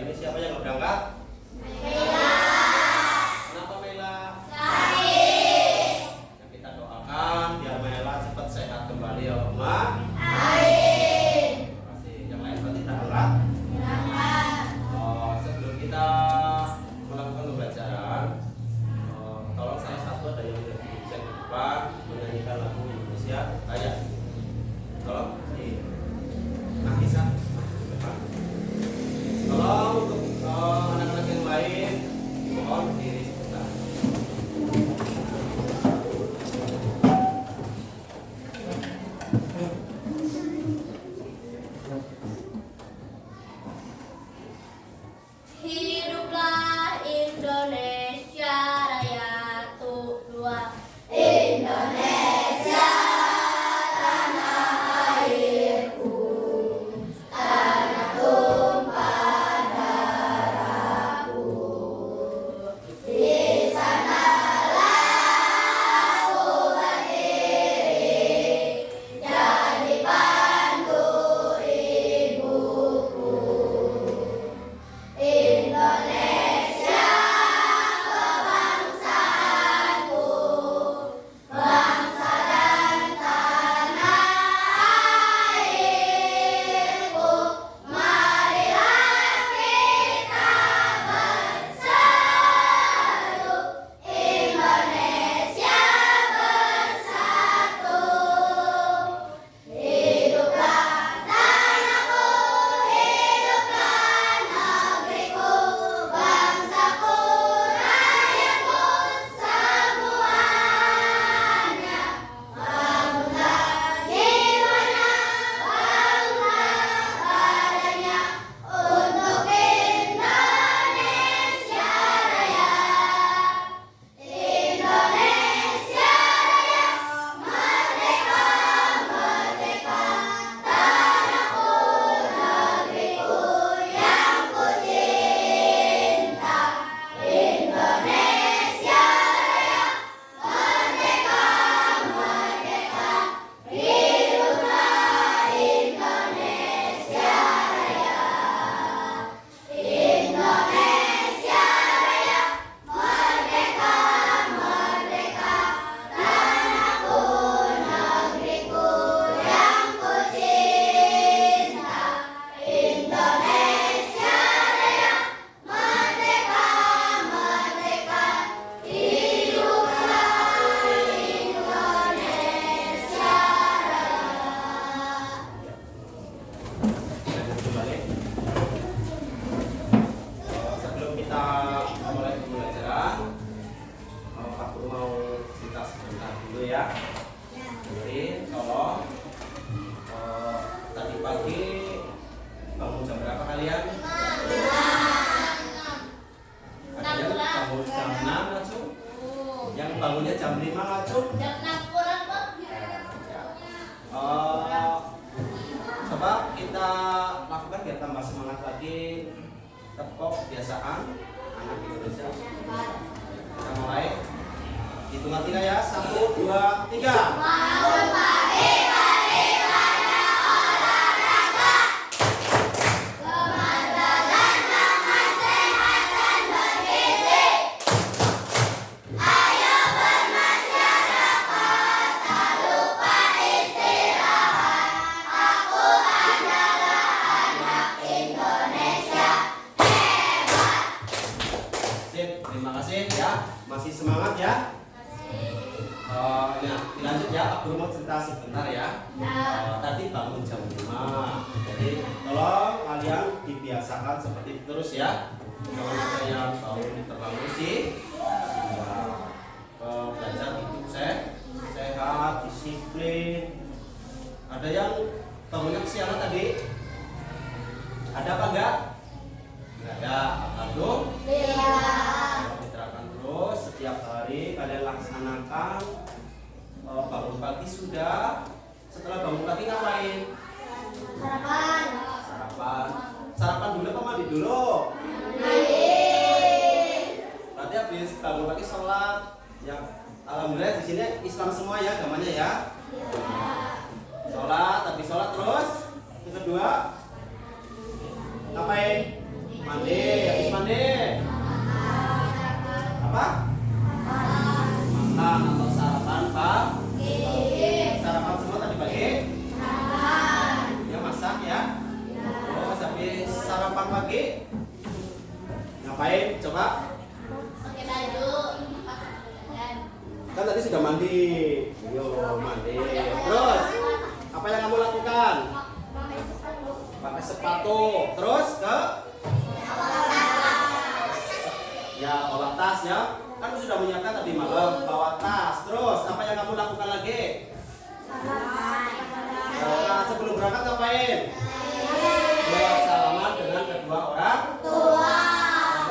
ini siapa yang nggak berangkat? Mela. Kenapa Mela? Sakit. Ya, kita doakan biar Mela cepat sehat kembali ya Allah. Amin. Terima kasih. Yang lain berarti tak berat. Sebelum kita melakukan pembelajaran, tolong saya satu ada yang tidak bisa di depan menyanyikan lagu Indonesia Raya. Tolong si Nafisa di depan. Tolong untuk anak-anak yang lain mohon berdiri sebentar. Hiduplah Indonesia Raya tua. Indonesia tanah airku, tanah tumpah darahku. Di sanalah aku berdiri, jadi pandu ibuku. Indonesia kebangsaanku, bangsa dan tanah airku. Marilah kita bersatu, Indonesia bersatu. Hiduplah tanahku, hiduplah negeriku, bangsaku, rakyatku semuanya. Bangunlah jiwanya, bangunlah badannya untuk Indonesia Raya. Indonesia Raya, merdeka, merdeka, tanahku, negeriku yang ku cinta. Indonesia Raya, merdeka, merdeka, hiduplah Indonesia Raya. Indonesia Raya, merdeka, merdeka, tanahku, negeriku yang ku cinta. Indonesia Raya, merdeka, merdeka, hiduplah Indonesia Raya. Kembali. Sebelum kita mulai pembelajaran, Pak Guru mau cerita sebentar dulu ya. Jadi tolong tadi pagi bangun jam berapa kalian? Ada yang bangun jam 6 langsung? Yang bangunnya jam 5 langsung? Coba kita lakukan biar tambah semangat lagi. Tepok kebiasaan anak Indonesia. Kita mulai. Hitungan 3 ya. 1, 2, 3. Bangun pagi, pagi pada olahraga. Lemas badan, lemas sehat dan bergizi. Ayo bermasyarakat, tak lupa istirahat. Aku adalah anak Indonesia hebat. Sip, terima kasih ya. Masih semangat ya? Lanjut ya, Pak Guru mau cerita sebentar ya. Tadi bangun jam 5. Jadi tolong kalian dibiasakan seperti itu terus ya. Jangan ada yang bangun terlalu sih. Belajar hidup sehat, disiplin. Ada yang bangunnya kesiangan tadi? Ada apa enggak? Enggak ada. Apa dong? Diterapkan terus setiap hari kalian laksanakan. Bangun pagi sudah. Setelah bangun pagi ngapain? Sarapan. Sarapan dulu apa mandi dulu? Mandi. Berarti habis bangun pagi sholat. Ya, alhamdulillah di sini Islam semua ya agamanya ya. Sholat, habis sholat terus yang kedua ngapain? Mandi, habis mandi. Apa? Makan atau sarapan pagi. Sarapan semua tadi pagi? Ya masak ya. Terus habis sarapan pagi ngapain? Coba. Pakai baju. Kan tadi sudah mandi. Yo mandi. Terus apa yang kamu lakukan? Pakai sepatu. Terus ke? Ya bawa tas ya. Kan sudah menyiapkan tadi malam bawa tas. Terus apa yang kamu lakukan lagi? Sebelum berangkat ngapain? Salaman dengan kedua orang tua.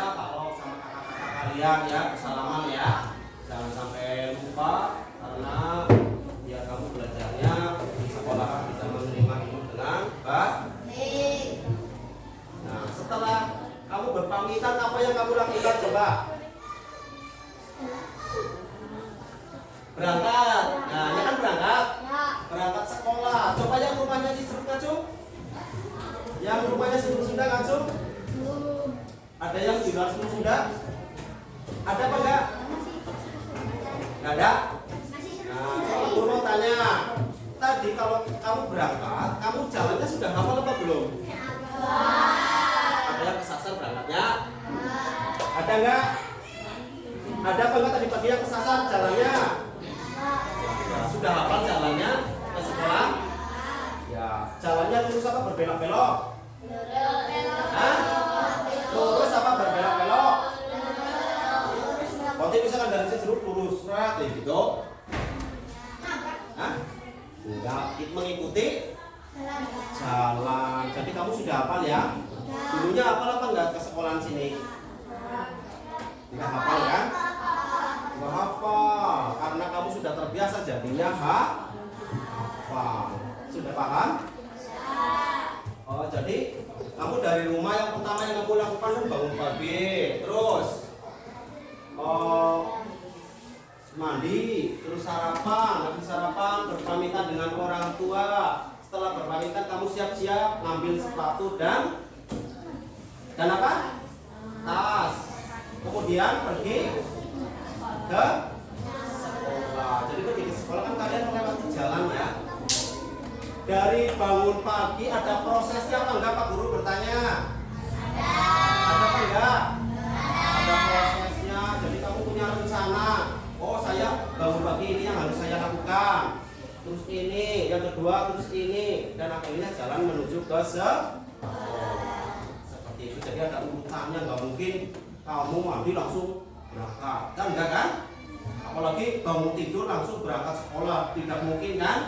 Ya, kalau sama kakak-kakak kalian ya, salaman ya. Jangan sampai lupa karena biar kamu belajarnya di sekolah bisa menerima ilmu dengan baik. Nah, setelah kamu berpamitan apa yang kamu lakukan coba? Berangkat. Nah, ini kan berangkat. Berangkat sekolah. Coba yang rumahnya di Ngacung. Yang rumahnya sebelum Sunda Ngacung. Ada yang di luar sebelum Sunda? Ada apa enggak? Enggak ada? Nah, coba guru tanya. Tadi kalau kamu berangkat, kamu jalannya sudah hafal apa belum? Ada yang kesasar berangkatnya? Ada enggak? Ada apa enggak tadi pagi yang kesasar jalannya? Ya, sudah hafal jalannya ke sekolah? Ya, jalannya lurus apa berbelok-belok? Hah? Lurus apa berbelok-belok? Berarti misalkan dari sini jeruk lurus, kayak gitu? Hah? Enggak, itu mengikuti jalan. Jadi kamu sudah hafal ya? Dulunya hafal apa enggak ke sekolahan sini? Enggak hafal kan? Enggak hafal, karena kamu sudah terbiasa jadinya hafal. Sudah paham? Oh, jadi kamu dari rumah yang pertama yang kamu lakukan kan bangun pagi, terus mandi, terus sarapan, habis sarapan berpamitan dengan orang tua. Setelah berpamitan kamu siap-siap ngambil sepatu dan apa? Tas. Kemudian pergi ke sekolah. Jadi pergi ke sekolah kan kalian melewati jalan ya. Dari bangun pagi ada prosesnya apa enggak Pak Guru bertanya? Ada apa enggak? Ada prosesnya. Jadi kamu punya rencana. Oh, saya bangun pagi ini yang harus saya lakukan. Terus ini, yang kedua terus ini, dan akhirnya jalan menuju ke sekolah. Seperti itu. Jadi ada urutannya, nggak mungkin kamu mandi langsung berangkat. Kan enggak kan? Apalagi bangun tidur langsung berangkat sekolah, tidak mungkin kan?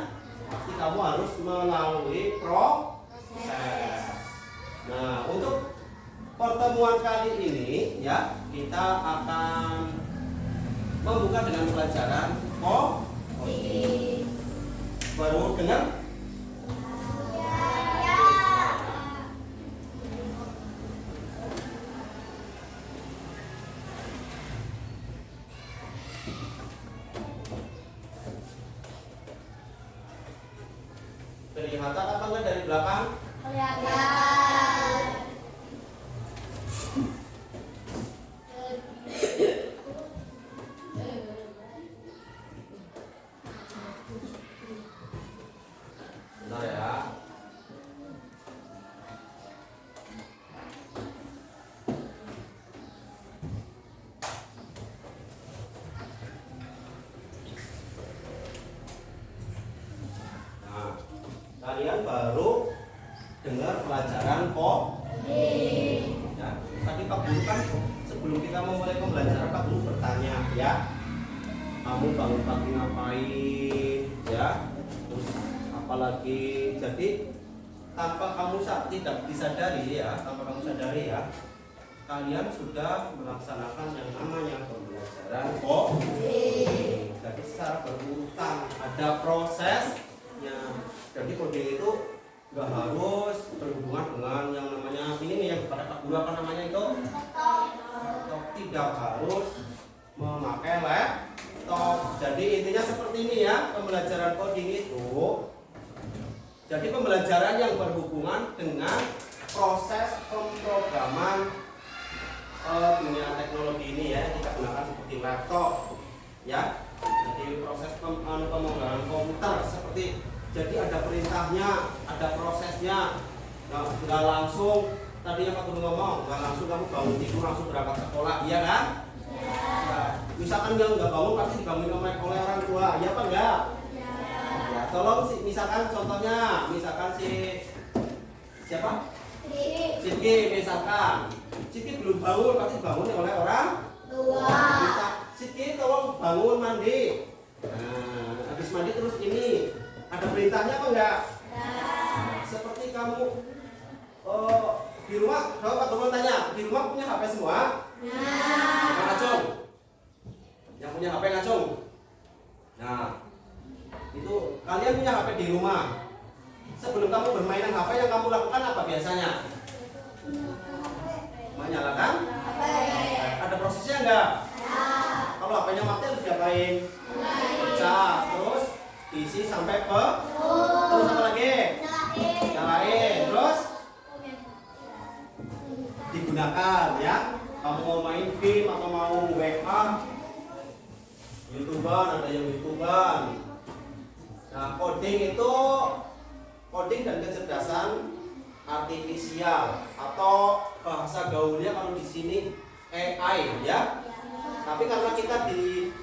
Pasti kamu harus melalui proses. Nah, untuk pertemuan kali ini ya, kita akan membuka dengan pelajaran coding. Baru dengar? Kelihatan apa enggak dari belakang? Kelihatan. Benar ya. Nah, kalian baru dengar pelajaran coding. Ya, tadi Pak Guru kan sebelum kita memulai pembelajaran Pak Guru bertanya ya, kamu bangun pagi ngapain? Ya, terus apalagi? Jadi tanpa kamu tidak disadari ya, tanpa kamu sadari ya, kalian sudah melaksanakan yang namanya pembelajaran coding. Jadi secara berurutan ada prosesnya. Jadi coding itu nggak harus berhubungan dengan yang namanya ini nih yang pada Pak Guru apa namanya itu? Laptop. Tidak harus memakai laptop. Jadi intinya seperti ini ya, pembelajaran coding itu. Jadi pembelajaran yang berhubungan dengan proses pemrograman nggak langsung tadi yang Pak Guru ngomong, nggak langsung kamu bangun tidur langsung berangkat sekolah, iya kan? Nah, misalkan yang nggak bangun pasti dibangunin oleh orang tua, iya apa enggak? Ya, tolong misalkan contohnya, misalkan siapa? Sidki misalkan, Sidki belum bangun pasti dibangunin oleh orang tua. Sidki tolong bangun mandi. Nah, habis mandi terus ini ada perintahnya apa enggak? Seperti kamu di rumah, kalau Pak Guru tanya, di rumah punya HP semua? Yang ngacung? Yang punya HP ngacung? Nah, itu kalian punya HP di rumah. Sebelum kamu bermainan HP, yang kamu lakukan apa biasanya? Menyalakan? Ada prosesnya enggak? Kalau HP-nya mati harus diapain? Pecah, terus diisi sampai ke terus apa lagi? Nyalain, terus digunakan ya. Kamu mau main game atau mau WA, YouTuber, ada yang YouTuber. Nah, coding dan kecerdasan artifisial atau bahasa gaulnya kalau di sini AI ya. Tapi karena kita di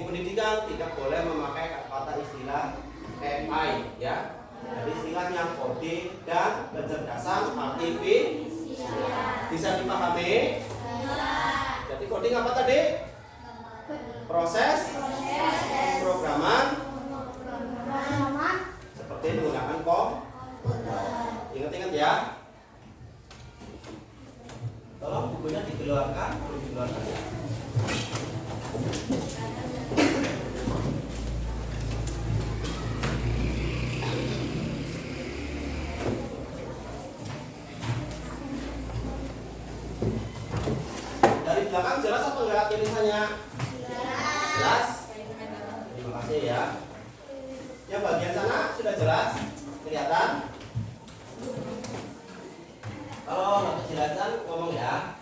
pendidikan tidak boleh memakai kata istilah AI ya. Jadi istilahnya coding dan kecerdasan artifisial. Bisa dipahami? Jadi coding apa tadi? Proses programan seperti menggunakan komputer. Ingat-ingat ya. Tolong bukunya dikeluarkan, dikeluarkan ya. Dari belakang jelas apa enggak tulisannya? Jelas. Terima kasih ya. Yang bagian sana sudah jelas? Kelihatan? Kalau nggak kejelasan ngomong ya.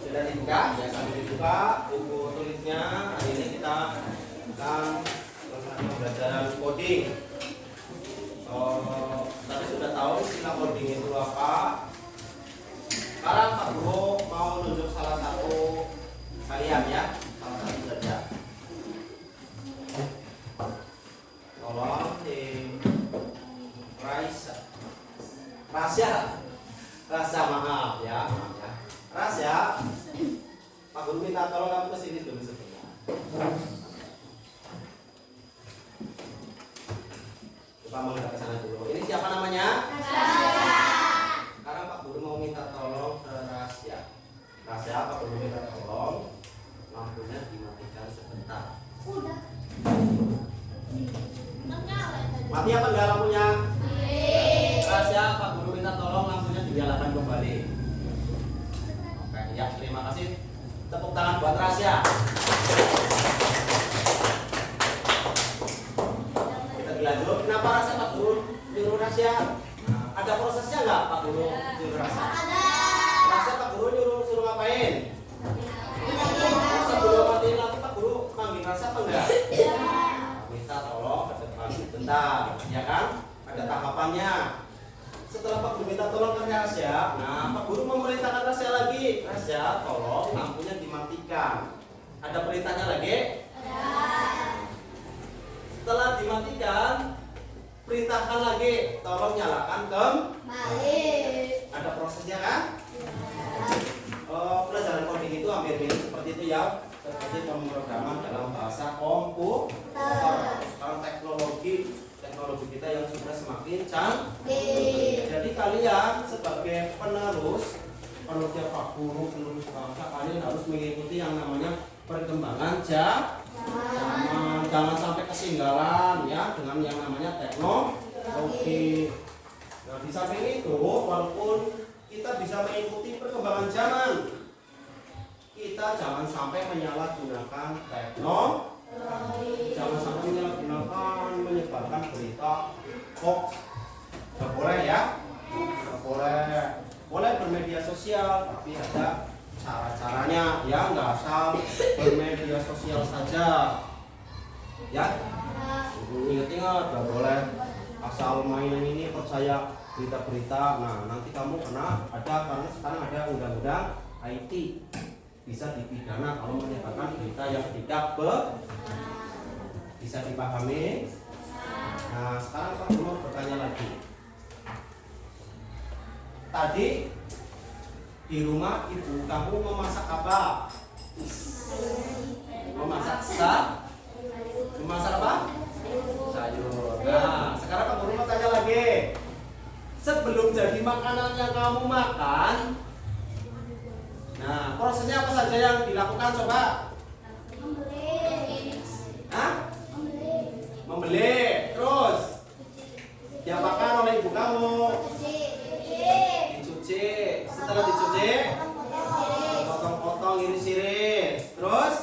Sudah dibuka? Ya sambil dibuka buku tulisnya. Hari ini kita akan melakukan pembelajaran coding. Tadi sudah tahu istilah coding itu apa. Sekarang Pak Guru mau nunjuk salah satu kalian ya, salah satu saja. Tolong tim Rasya maaf ya. Rasya, Pak Guru minta tolong kamu kesini dulu sebentar. Coba menghadap ke sana dulu. Ini siapa namanya? Sekarang Pak Guru mau minta tolong ke Rasya. Rasya, Pak Guru minta tolong lampunya dimatikan sebentar. Mati apa enggak lampunya? Rasya, Pak Guru minta tolong lampunya dinyalakan kembali. Oke, ya terima kasih. Tepuk tangan buat Rasya. Kita lanjut. Kenapa Rasya Pak Guru nyuruh Rasya? Ada prosesnya enggak Pak Guru nyuruh Rasya? Rasya Pak Guru suruh ngapain? Sebelum matiin lampu Pak Guru manggil Rasya apa enggak? Minta tolong ke depan sebentar, ya kan? Ada tahapannya. Setelah Pak Guru minta tolong ke Rasya, nah Pak Guru memerintahkan Rasya lagi. Rasya, tolong lampunya dimatikan. Ada perintahnya lagi? Setelah dimatikan, perintahkan lagi, tolong nyalakan kembali. Ada prosesnya kan? Pelajaran coding itu hampir mirip seperti itu ya, seperti pemrograman dalam bahasa komputer. Sekarang teknologi kita yang sudah semakin canggih. Jadi kalian sebagai penerusnya Pak Guru, penerus bangsa, kalian harus mengikuti yang namanya perkembangan zaman. Jangan sampai ketinggalan ya dengan yang namanya teknologi. Nah, di samping itu, walaupun kita bisa mengikuti perkembangan zaman, kita jangan sampai menyalahgunakan teknologi. Jangan sampai menyalahgunakan, menyebarkan berita hoax. Nggak boleh ya. Nggak boleh. Boleh bermedia sosial, tapi ada cara-caranya ya, nggak asal bermedia sosial saja ya. Ingat-ingat, nggak boleh asal mainin ini percaya berita-berita. Nah, nanti kamu kena, karena sekarang ada undang-undang IT, bisa dipidana kalau menyebarkan berita yang tidak bisa dipahami. Nah, sekarang Pak Guru mau bertanya lagi. Tadi di rumah ibu kamu memasak apa? Memasak apa? Sayur. Nah, sekarang Pak Guru mau tanya lagi. Sebelum jadi makanan yang kamu makan, nah, prosesnya apa saja yang dilakukan coba? Membeli. Terus diapakan oleh ibu kamu? Dicuci. Setelah dicuci, potong-potong, iris-iris. Terus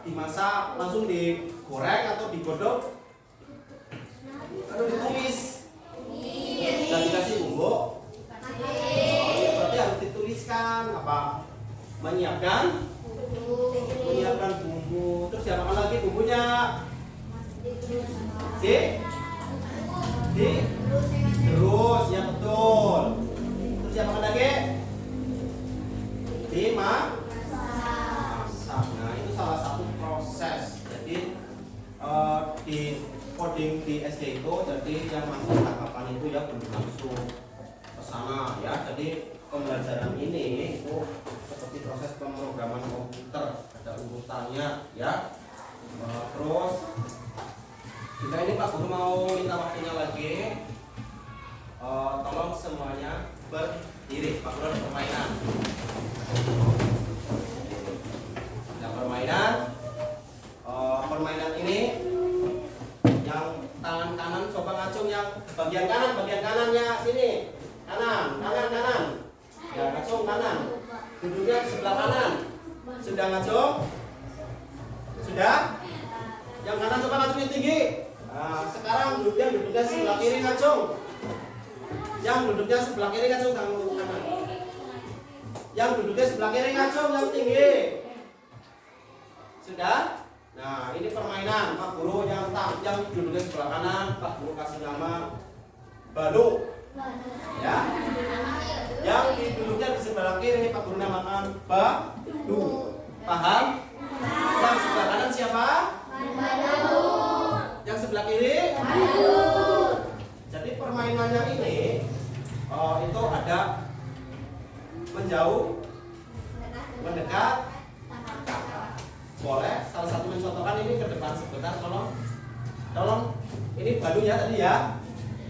dimasak, langsung digoreng atau digodok atau ditumis? Dan dikasih bumbu. Berarti harus dituliskan apa? Menyiapkan bumbu. Terus diapakan lagi bumbunya? Terus ya, betul. Terus diapakan lagi? Dimasak. Nah, itu salah satu proses. Jadi di coding di SD itu, jadi yang masuk tangkapan itu ya belum langsung ke sana ya. Jadi pembelajaran ini itu seperti proses pemrograman komputer, ada urutannya ya. Terus kita ini Pak Guru mau minta waktunya lagi. Tolong semuanya berdiri. Pak Guru ada permainan. Ada permainan. Permainan ini yang tangan kanan coba ngacung yang bagian kanannya sini. Kanan. Ya, ngacung kanan. Duduknya di sebelah kanan. Sudah ngacung? Sudah? Yang kanan coba ngacungnya tinggi. Nah, sekarang duduknya sebelah kiri ngacung. Yang duduknya sebelah kiri ngacung kanan. Yang duduknya sebelah kiri ngacung yang tinggi. Sudah? Nah, ini permainan Pak Guru yang duduknya sebelah kanan, Pak Guru kasih nama Balu. Ya. Yang duduknya di sebelah kiri Pak Guru namakan Balu. Paham? Yang sebelah kanan siapa? Balu. Yang sebelah kiri? Balu. Jadi permainannya ini itu ada menjauh, mendekat. Boleh salah satu mencontohkan ini ke depan sebentar, tolong ini balunya tadi ya.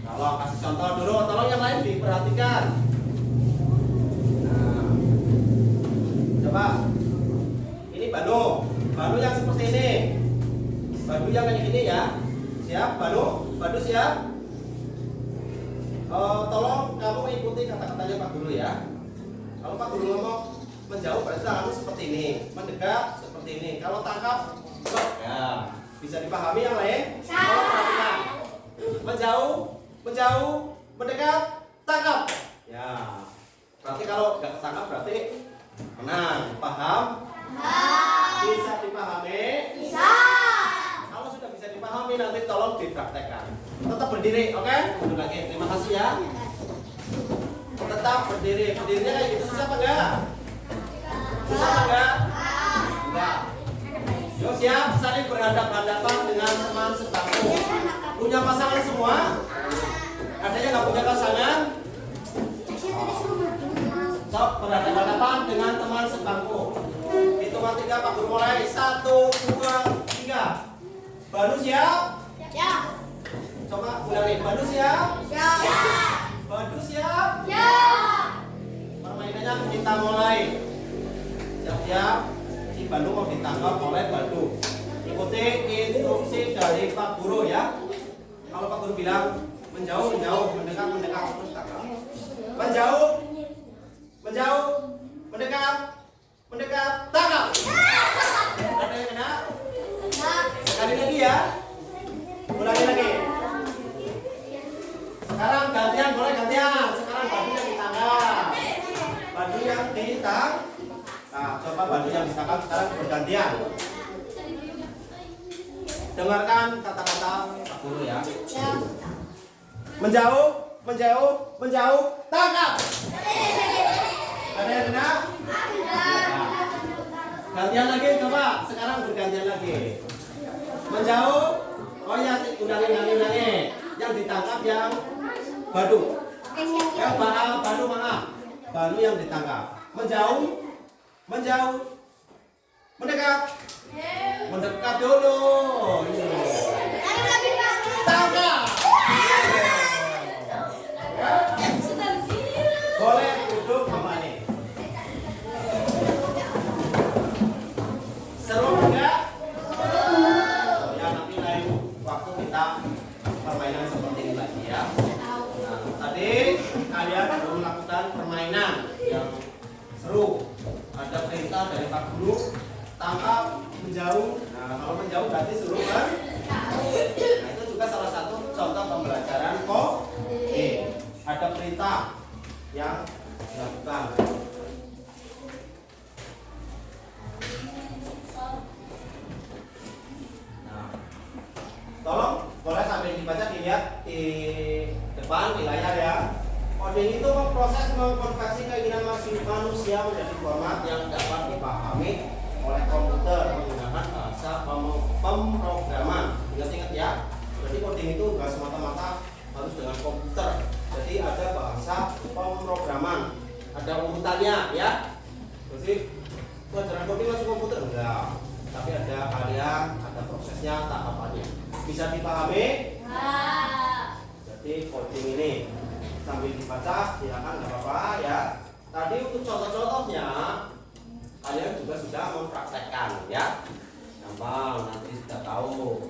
Tolong kasih contoh dulu, tolong yang lain diperhatikan. Nah, coba ini balu yang seperti ini, balu yang kayak gini ya. Siap balu siap. Tolong kamu ikuti kata-katanya Pak Guru ya. Kalau Pak Guru ngomong menjauh berarti tanganmu seperti ini, mendekat seperti ini. Kalau tangkap, ya bisa dipahami yang lain. Kalau perhatikan, menjauh, mendekat, tangkap. Ya, berarti kalau nggak ketangkap berarti menang. Paham? Bisa dipahami? Bisa. Kalau sudah bisa dipahami nanti tolong dipraktekkan. Tetap berdiri, oke? Duduk lagi. Terima kasih ya. Tetap berdiri. Berdirinya kayak gitu susah apa enggak? Susah enggak? Enggak. Yuk siap, saling berhadapan-hadapan dengan teman sebangku. Punya pasangan semua? Ada yang nggak punya pasangan? Sok berhadapan-hadapan dengan teman sebangku. Hitungan 3 Pak Guru mulai. 1, 2, 3. Baru siap? Ya. Coba ulangi. Baru siap? Ya. Baru siap? Ya. Permainannya kita mulai. Siap-siap. Si Badu mau ditangkap oleh Badu. Ikuti instruksi dari Pak Guru ya. Kalau Pak Guru bilang menjauh, mendekat, terus tangkap. Menjauh, mendekat, tangkap. Ada yang kena? Sekali lagi ya. Ulangi lagi. Sekarang gantian, boleh gantian. Sekarang Badu yang ditangkap. Badu yang di Nah, coba batu yang ditangkap sekarang bergantian. Dengarkan kata-kata Pak Guru ya. Menjauh, menjauh, menjauh, tangkap. Ada yang benar? Gantian lagi, coba. Sekarang bergantian lagi. Menjauh. Oh ya, ulangi. Yang ditangkap yang badu. Yang badu maaf. Badu yang ditangkap. Menjauh, menjauh, mendekat. Mendekat dulu. Tangkap. Boleh duduk kembali. Seru enggak? Ya nanti lain waktu kita permainan seperti ini lagi ya. Nah, tadi kalian belum melakukan permainan yang seru. Ada perintah dari Pak Guru, tangkap, menjauh. Nah, kalau menjauh berarti seru kan? Nah, itu juga salah satu contoh pembelajaran kode. Ada perintah yang dilakukan. Nah, tolong boleh sambil dibaca dilihat di depan di layar ya. Coding itu proses mengkonversi keinginan manusia menjadi format yang dapat dipahami oleh komputer menggunakan bahasa pemrograman. Ingat-ingat ya. Jadi coding itu bukan semata-mata harus dengan komputer. Jadi ada bahasa pemrograman, ada urutannya ya. Jadi pelajaran coding langsung komputer enggak, tapi ada kalian, ada prosesnya, tahapannya. Bisa dipahami? Jadi coding ini sambil dibaca, silakan nggak apa-apa ya. Tadi untuk contoh-contohnya kalian juga sudah mempraktekkan ya. Gampang, nanti sudah tahu.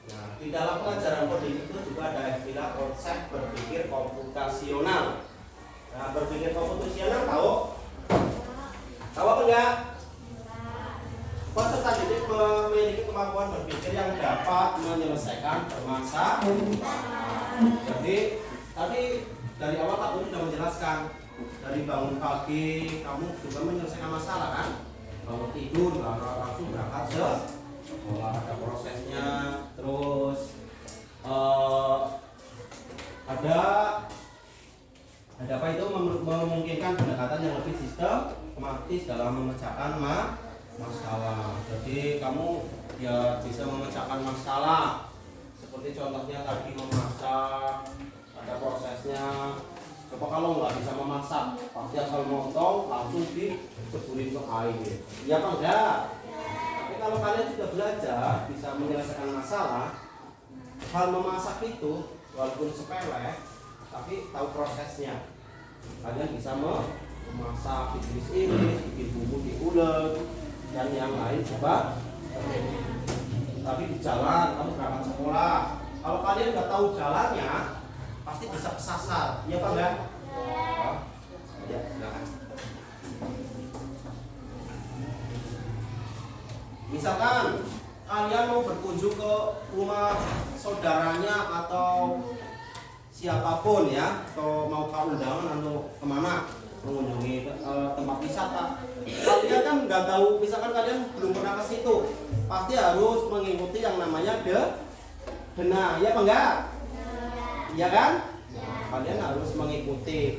Nah, di dalam pelajaran coding itu juga ada istilah konsep berpikir komputasional. Nah, berpikir komputasional tahu? Tahu apa enggak? Peserta didik memiliki kemampuan berpikir yang dapat menyelesaikan permasalahan. Jadi tadi dari awal Pak Guru sudah menjelaskan, dari bangun pagi kamu juga menyelesaikan masalah kan? Bangun tidur langsung berangkat sekolah, ada prosesnya. Terus ada apa itu memungkinkan pendekatan yang lebih sistematis dalam memecahkan masalah. Jadi kamu ya bisa memecahkan masalah. Seperti contohnya tadi memasak, ada prosesnya. Coba kalau nggak bisa memasak, pasti asal motong langsung diceburin ke air. Iya apa enggak? Tapi kalau kalian sudah belajar bisa menyelesaikan masalah, hal memasak itu walaupun sepele, tapi tahu prosesnya. Kalian bisa memasak, diiris-iris, bikin bumbu diulek, dan yang lain coba. Tapi di jalan kamu berangkat sekolah, kalau kalian nggak tahu jalannya pasti bisa kesasar. Iya apa enggak? Ya, silakan. Misalkan kalian mau berkunjung ke rumah saudaranya atau siapapun ya, atau mau ke undangan atau kemana mengunjungi tempat wisata, kalian kan nggak tahu, misalkan kalian belum pernah ke situ, pasti harus mengikuti yang namanya dena, ya apa enggak? Iya kan? Kalian harus mengikuti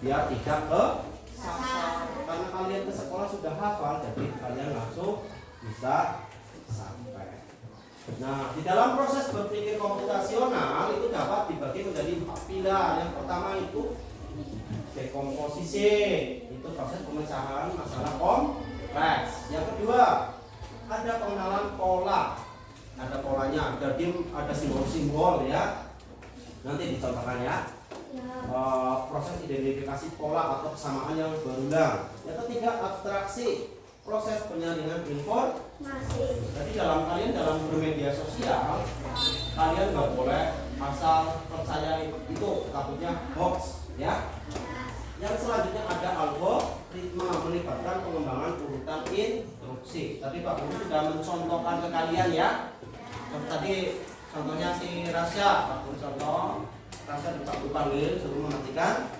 biar tidak kesasar. Karena kalian ke sekolah sudah hafal, jadi kalian langsung bisa sampai. Nah, di dalam proses berpikir komputasional itu dapat dibagi menjadi 4 pilar. Yang pertama itu dekomposisi, itu proses pemecahan masalah kompleks. Yang kedua, ada pengenalan pola. Ada polanya, jadi ada simbol-simbol ya. Nanti dicontohkan ya. Proses identifikasi pola atau kesamaan yang berulang. Yang ketiga, abstraksi, proses penyaringan informasi. Jadi dalam bermedia sosial, kalian nggak boleh asal percaya itu, takutnya hoax ya. Yang selanjutnya ada algoritma, melibatkan pengembangan urutan instruksi. Tadi Pak Guru sudah mencontohkan ke kalian ya. Tadi contohnya si Rasya, Pak Guru contoh. rasa dipanggil suruh mematikan.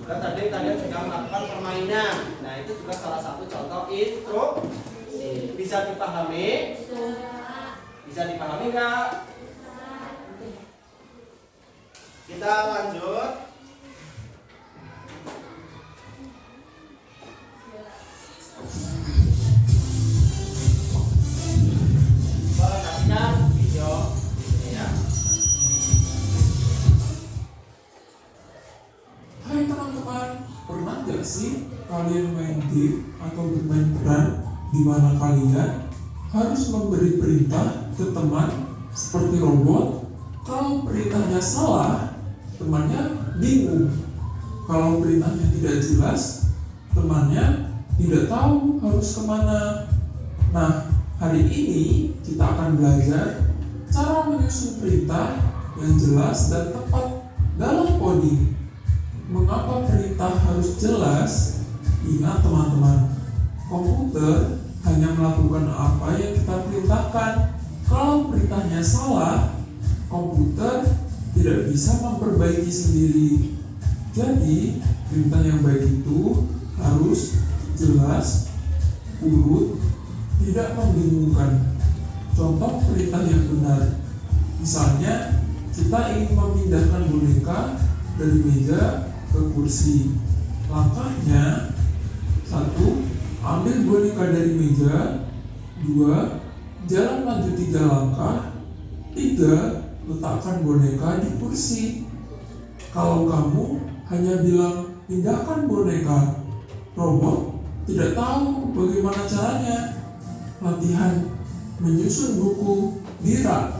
Juga tadi kalian sudah melakukan permainan. Nah itu juga salah satu contoh instruksi. Bisa dipahami? Bisa dipahami nggak? Kita lanjut. Perhatikan video ini ya. Hai teman-teman, pernah gak sih kalian main game atau bermain peran di mana kalian harus memberi perintah ke teman seperti robot? Kalau perintahnya salah, temannya bingung. Kalau perintahnya tidak jelas, temannya tidak tahu harus kemana. Nah, hari ini kita akan belajar cara menyusun perintah yang jelas dan tepat dalam coding. Mengapa perintah harus jelas? Ingat teman-teman, komputer hanya melakukan apa yang kita perintahkan. Kalau perintahnya salah, komputer tidak bisa memperbaiki sendiri. Jadi, perintah yang baik itu harus jelas, urut, tidak membingungkan. Contoh perintah yang benar. Misalnya, kita ingin memindahkan boneka dari meja ke kursi. Langkahnya: 1. Ambil boneka dari meja. 2. Jalan maju 3 langkah. 3. Letakkan boneka di kursi. Kalau kamu hanya bilang pindahkan boneka, robot tidak tahu bagaimana caranya. Latihan menyusun buku di rak.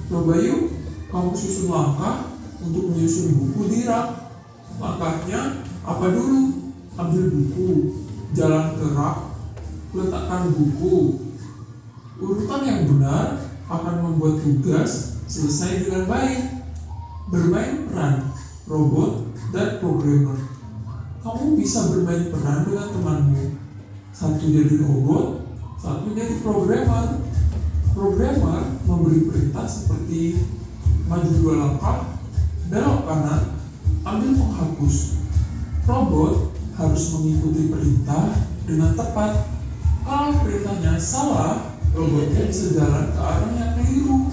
Coba yuk kamu susun langkah untuk menyusun buku di rak. Langkahnya apa dulu? Ambil buku, jalan ke rak, letakkan buku. Urutan yang benar akan membuat tugas selesai dengan baik. Bermain peran robot dan programmer. Kamu bisa bermain peran dengan temanmu. Satu jadi robot, satu jadi programmer. Programmer memberi perintah seperti maju 2 langkah, belok kanan, ambil penghapus. Robot harus mengikuti perintah dengan tepat. Kalau perintahnya salah, robotnya bisa jalan ke arah yang keliru.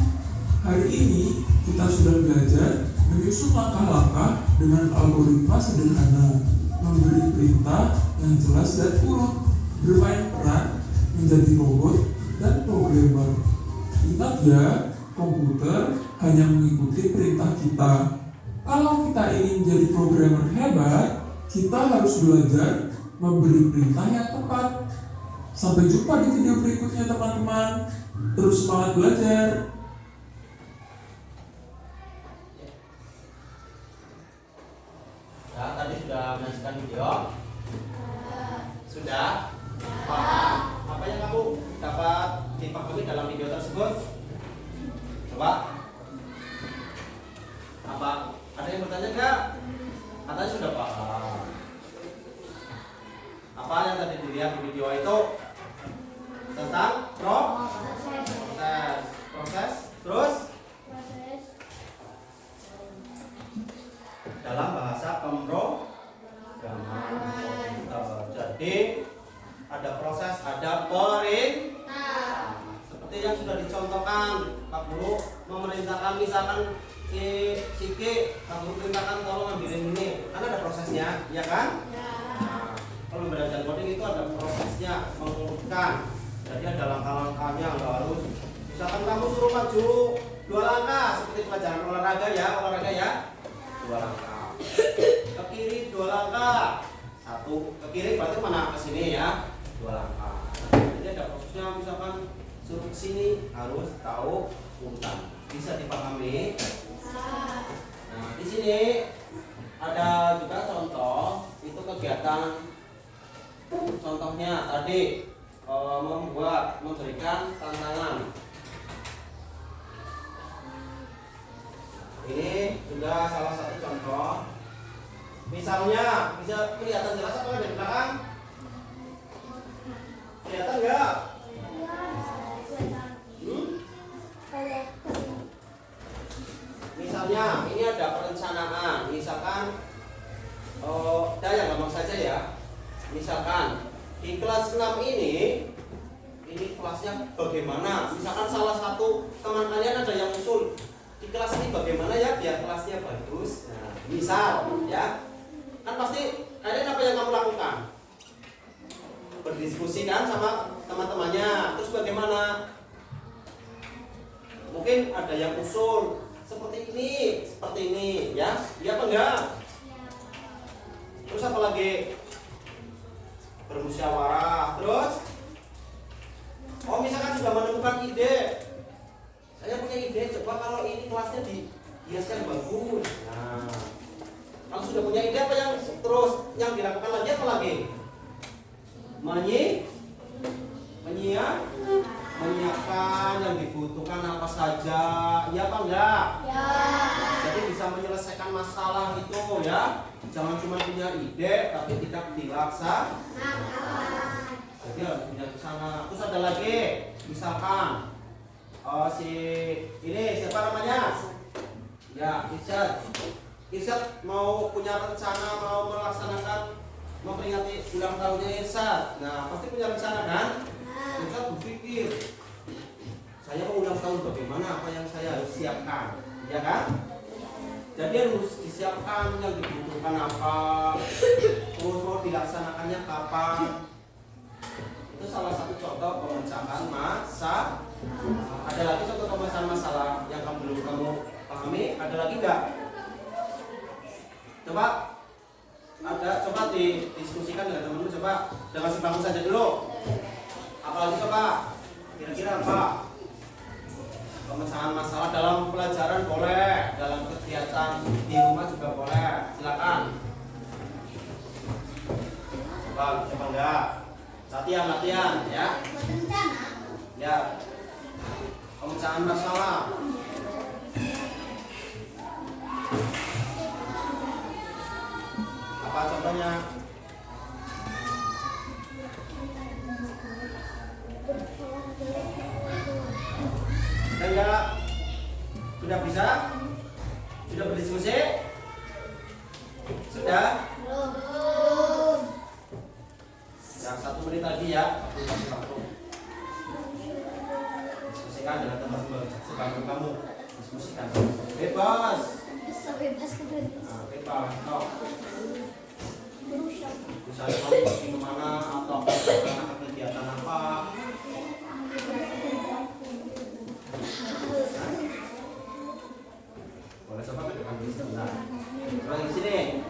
Hari ini kita sudah belajar menyusun langkah-langkah dengan algoritma sederhana, memberi perintah yang jelas dan urut, bermain peran menjadi robot dan programmer. Ingat ya, komputer hanya mengikuti perintah kita. Kalau kita ingin jadi programmer hebat, kita harus belajar memberi perintah yang tepat. Sampai jumpa di video berikutnya teman-teman. Terus semangat belajar. Ya, tadi sudah menyaksikan video. Sudah? Apa yang kamu dapat dipahami dalam video tersebut? Coba. Apa? Ada yang bertanya enggak? Katanya sudah paham. Apa yang tadi dilihat di video itu? Tentang proses. Terus dalam bahasa pemrograman. Jadi ada proses, ada perintah. Seperti yang sudah dicontohkan, Pak Guru memerintahkan misalkan si K, Pak Guru perintahkan tolong ambilin ini, kan ada prosesnya, ya kan? Nah, kalau belajar coding itu ada prosesnya, mengurutkan. Jadi ada langkah-langkahnya, nggak harus. Misalkan kamu suruh maju 2 langkah, seperti pelajaran olahraga ya, 2 langkah. Ke kiri 2 langkah. 1 ke kiri berarti mana? Ke sini ya, 2 langkah. Jadi ada prosesnya, misalkan suruh ke sini harus tahu urutan. Bisa dipahami? Nah, di sini ada juga contoh, itu kegiatan. Contohnya tadi memberikan tantangan. Ini juga salah satu contoh. Misalnya, bisa kelihatan jelas apa dari belakang? Kelihatan nggak? Misalnya, ini Misalkan di kelas 6 ini kelasnya bagaimana? Misalkan salah satu teman kalian ada yang usul di kelas ini bagaimana ya biar kelasnya bagus. Nah, misal ya, kan pasti kalian apa yang kamu lakukan? Berdiskusi kan sama teman-temannya. Terus bagaimana? Mungkin ada yang usul seperti ini ya. Iya apa enggak? Terus apa lagi? Bermusyawarah. Terus misalkan sudah menemukan ide. Saya punya ide, coba kalau ini kelasnya dihiaskan bagus. Nah, kalau sudah punya ide apa yang terus yang dilakukan lagi apa lagi? Menyiapkan yang dibutuhkan apa saja. Iya apa enggak? Ya. Jadi bisa menyelesaikan masalah itu ya. Jangan cuma punya ide tapi tidak dilaksanakan. Jadi harus punya ke sana. Terus ada lagi, misalkan ini siapa namanya? Ya, Irsyad mau punya rencana mau melaksanakan memperingati ulang tahunnya Irsyad. Nah, pasti punya rencana kan? Irsyad berpikir, saya mau ulang tahun bagaimana? Apa yang saya harus siapkan? Ya kan? Jadi harus disiapkan yang dibutuhkan apa, terus mau dilaksanakannya kapan. Itu salah satu contoh pemecahan masalah. Ada lagi contoh pemecahan masalah yang belum kamu pahami? Ada lagi enggak? Coba didiskusikan dengan temanmu. Coba dengan sebangku saja dulu. Apalagi coba kira-kira apa? Pemecahan masalah dalam pelajaran boleh, dalam kegiatan di rumah juga boleh. Silakan. Coba enggak? Latihan ya. Ya. Pemecahan masalah. Apa contohnya? Enggak? Sudah bisa? Sudah berdiskusi? Sudah? Belum. Yang 1 menit lagi ya. Waktu. Diskusikan dengan teman-teman sebangku kamu. Diskusikan. Bebas. Bebas. Nah, bebas. No. Misalnya kamu pergi kemana atau melaksanakan kegiatan apa? Boleh coba ke depan dulu sebentar. Coba di sini.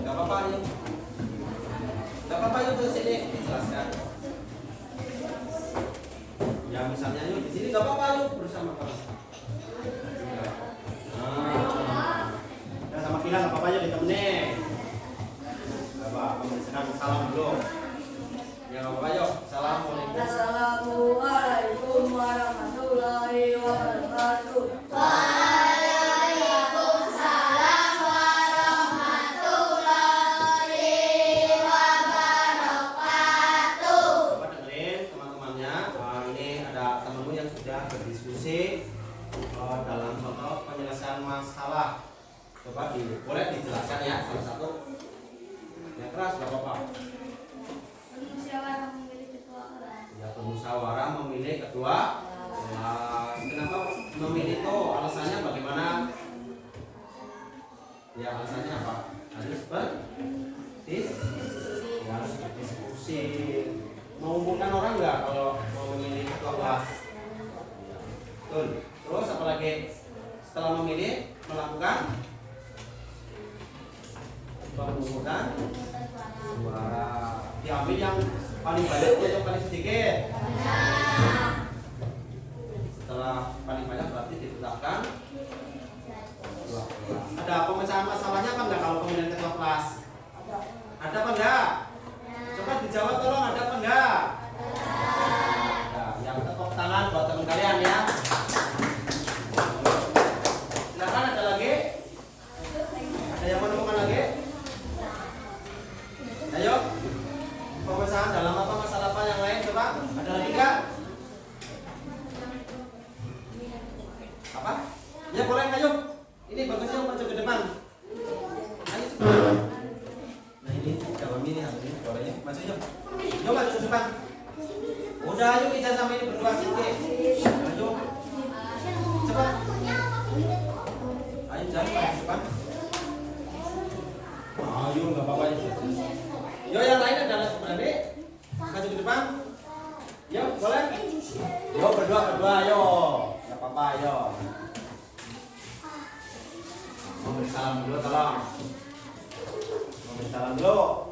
Gak apa-apa yuk. Gak apa-apa yuk ke sini dijelaskan. Ya misalnya yuk di sini gak apa-apa yuk bersama kamu. Nah, sama Kila gak apa-apa yuk ditemenin. Gak apa-apa, misalkan salam dulu. Ya gak apa-apa yuk. Assalamualaikum. Assalamualaikum warahmatullahi wabarakatuh. Waalaikumsalam warahmatullahi wabarakatuh. Coba dengerin teman-temannya. Ini ada temanmu yang sudah berdiskusi dalam contoh penyelesaian masalah. Coba boleh dijelaskan ya salah satu. Yang keras gak apa-apa. Musyawarah memilih ketua kelas. Ya, bermusyawarah memilih ketua kelas. Kenapa memilih itu? Alasannya bagaimana? Ya, alasannya apa? Harus berdiskusi. Mengumpulkan orang nggak kalau mau memilih ketua kelas? Betul. Terus apa lagi? Setelah memilih, melakukan pengungutan suara. Diambil yang paling banyak atau yang paling sedikit? Setelah paling banyak berarti ditetapkan ketua kelas. Ada pemecahan masalahnya apa enggak kalau pemilihan ketua kelas? Ada apa enggak? Coba dijawab tolong, ada apa enggak? Ada. Yang tepuk tangan buat teman kalian ya. Silakan, ada lagi? Ada yang menemukan lagi? Ayo. Pemecahan dalam apa masalah apa yang lain coba? Ada lagi enggak? Apa? Ya boleh, ayo. Ini bagusnya maju ke depan. Ayo cepat. Nah ini jawab ini boleh ya? Maju Udah ayo kita sama ini berdua sedikit. Ayo. Cepat. Ayo jalan Pak, cepat. Ayo enggak apa-apa ya. Yo yang lain ada berani? Maju ke depan. Yo, boleh? Yo berdua ayo. Enggak apa-apa ayo. Mau beri salam dulu tolong. Mau beri salam dulu.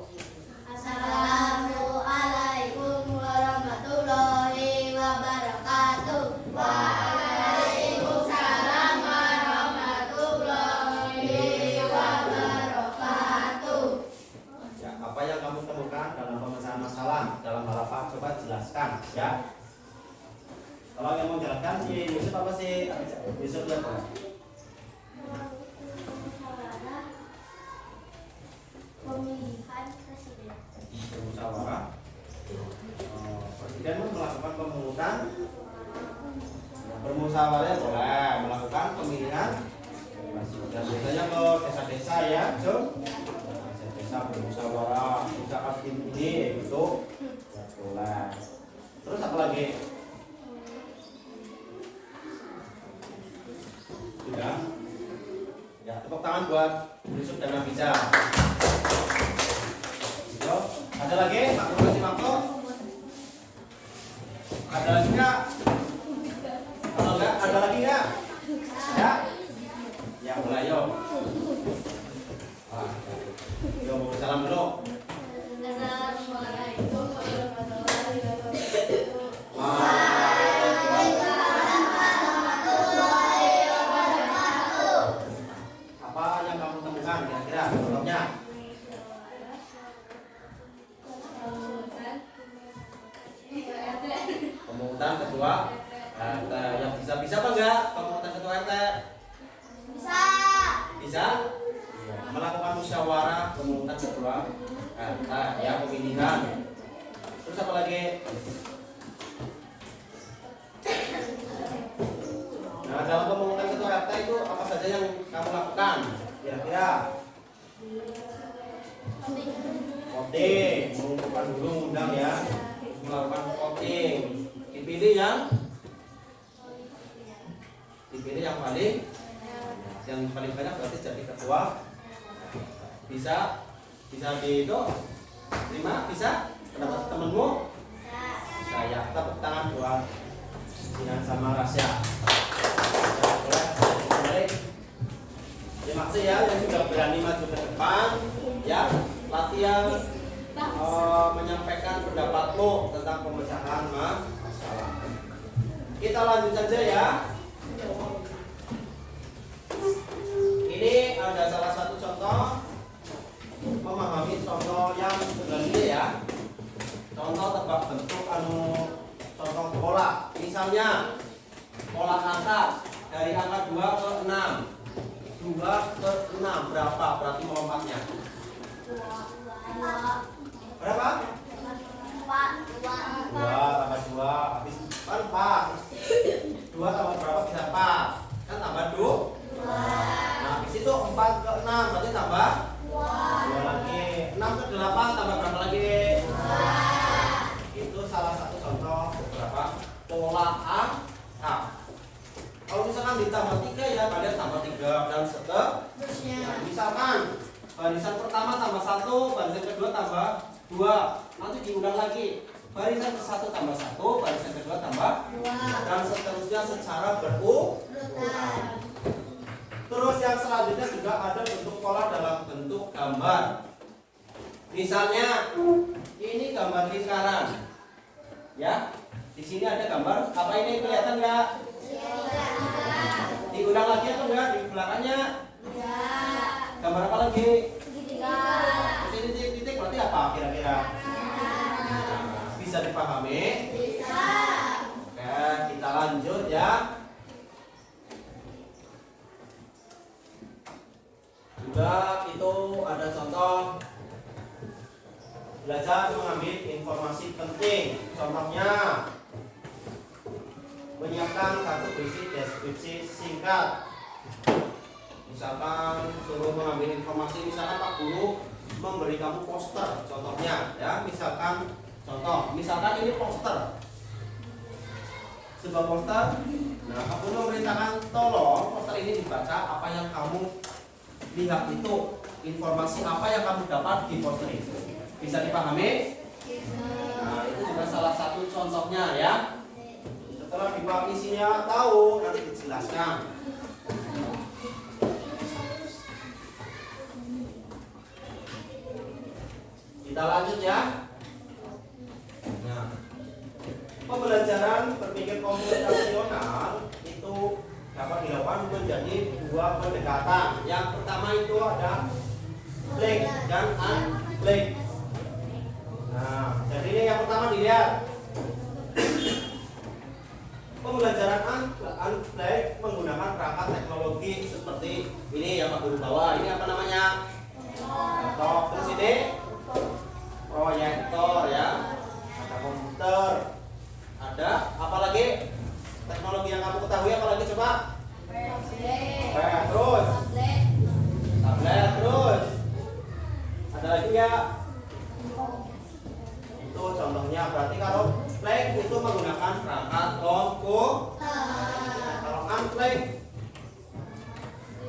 Assalamualaikum warahmatullahi wabarakatuh. Waalaikumsalam warahmatullahi wabarakatuh. Ya, apa yang kamu temukan dalam pemecahan masalah dalam hal apa? Coba jelaskan ya. Kalau yang mau jelaskan si Yusuf apa sih? Yusuf lihat apa? Pemilihan presiden. Bermusyawarah. Presiden melakukan pemungutan. Bermusyawarah boleh melakukan pemilihan. Dan biasanya ke desa-desa ya, Jom. Desa-desa bermusyawarah, misalkan tim ini itu ya boleh. Terus apa lagi? Sudah. Ya, tepuk tangan buat Yusuf dan Nabisa. Yo, ada lagi? Pak kasih waktu. Ada lagi nggak? Kalau nggak, ada lagi nggak? Ya? Ya, mulai yo. Yo, mau salam dulu. Assalamualaikum warahmatullahi wabarakatuh. Apa yang kamu temukan kira-kira? Contohnya? Pemungutan ketua RT. Yang bisa apa enggak? Pemungutan ketua RT? Bisa. Bisa? Melakukan musyawarah pemungutan ketua RT ya, pemilihan. Terus apa lagi? Nah, dalam pemungutan ketua RT itu apa saja yang kamu lakukan? Kira-kira? Voting, mengumpulkan dulu, undang ya, melakukan voting. Dipilih yang paling banyak berarti jadi ketua. Bisa di itu terima, bisa pendapat temenmu. Saya tepuk tangan buat Sinan sama Rasya. Terima kasih ya yang sudah berani maju ke depan ya, latihan menyampaikan pendapatmu tentang pemecahan masalah. Kita lanjut saja ya. Ini ada salah satu contoh memahami contoh yang sebenarnya ya. Contoh tebak bentuk contoh pola. Misalnya pola angka dari angka 2 ke 6. 2 ke 6 berapa? Berarti melompatnya. Berapa? 2 tambah 2 habis kan 4. 2 tambah berapa bisa 4? Kan tambah 2. Nah, habis itu 4 ke 6 berarti tambah 2 lagi. 6 ke 8 tambah berapa lagi? 2. Itu salah satu contoh beberapa pola angka. Kalau misalkan ditambah 3 ya kalian tambah 3 dan seterusnya. Nah, misalkan barisan pertama tambah 1, barisan kedua tambah 2. Nanti diulang lagi. Barisan ke-1 tambah 1, barisan kedua tambah 2 dan seterusnya secara berurutan. Terus yang selanjutnya juga ada bentuk pola dalam bentuk gambar. Misalnya ini gambar lingkaran. Ya. Di sini ada gambar. Apa ini kelihatan enggak? Diulang lagi atau enggak di belakangnya? Gambar apa lagi? Titik-titik berarti apa kira-kira? Bisa dipahami? Bisa. Oke, kita lanjut ya. Juga itu ada contoh belajar mengambil informasi penting. Contohnya menyiapkan kartu berisi deskripsi singkat. Misalkan suruh mengambil informasi, misalkan Pak Guru memberi kamu poster, contohnya ya, misalkan ini poster sebuah poster. Nah, Pak Guru memerintahkan tolong poster ini dibaca. Apa yang kamu lihat itu, informasi apa yang kamu dapat di poster itu. Bisa dipahami? Nah, itu juga salah satu contohnya ya. Setelah dipahami isinya, tahu, nanti dijelaskan. Kita lanjut ya. Nah, pembelajaran berpikir komunikasional itu dapat dilakukan menjadi dua pendekatan. Yang pertama itu ada blank dan unblank. Nah, jadi ini yang pertama dilihat. Pembelajaran unblank menggunakan perangkat teknologi seperti ini yang Pak Guru bawa. Ini apa namanya? Laptop. Terus ini proyektor ya. Ada komputer. Ada apa lagi? Teknologi yang kamu ketahui apa lagi coba? Terus tablet terus. Ada lagi ya? Itu contohnya. Berarti kalau blank itu menggunakan perangkat komputer. Kalau unblank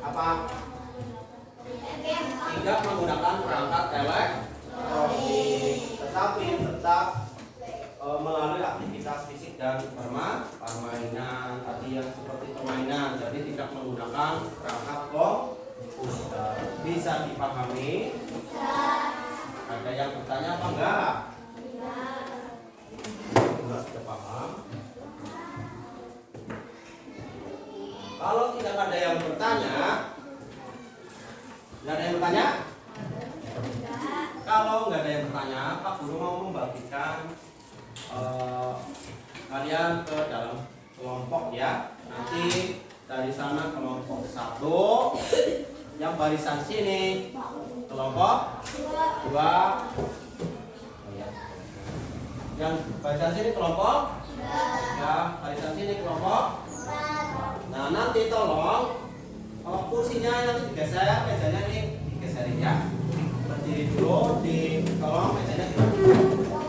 apa? Tidak menggunakan perangkat elektronik, tetapi tetap melalui aktivitas fisik dan permainan tadi yang seperti permainan. Jadi tidak menggunakan perangkat komputer. Bisa dipahami? Ada yang bertanya apa enggak? Enggak, sudah paham. Kalau tidak ada yang bertanya, nggak ada yang bertanya? Kalau nggak ada yang bertanya, Pak Guru mau membagikan kalian ke dalam kelompok ya. Nanti dari sana kelompok 1 yang barisan sini, kelompok 2 yang barisan sini kelompok 3, barisan sini kelompok. Nah, nanti tolong kursinya nanti digeser, mejanya ini digeserin ya. Berdiri dulu, tolong mejanya digeser.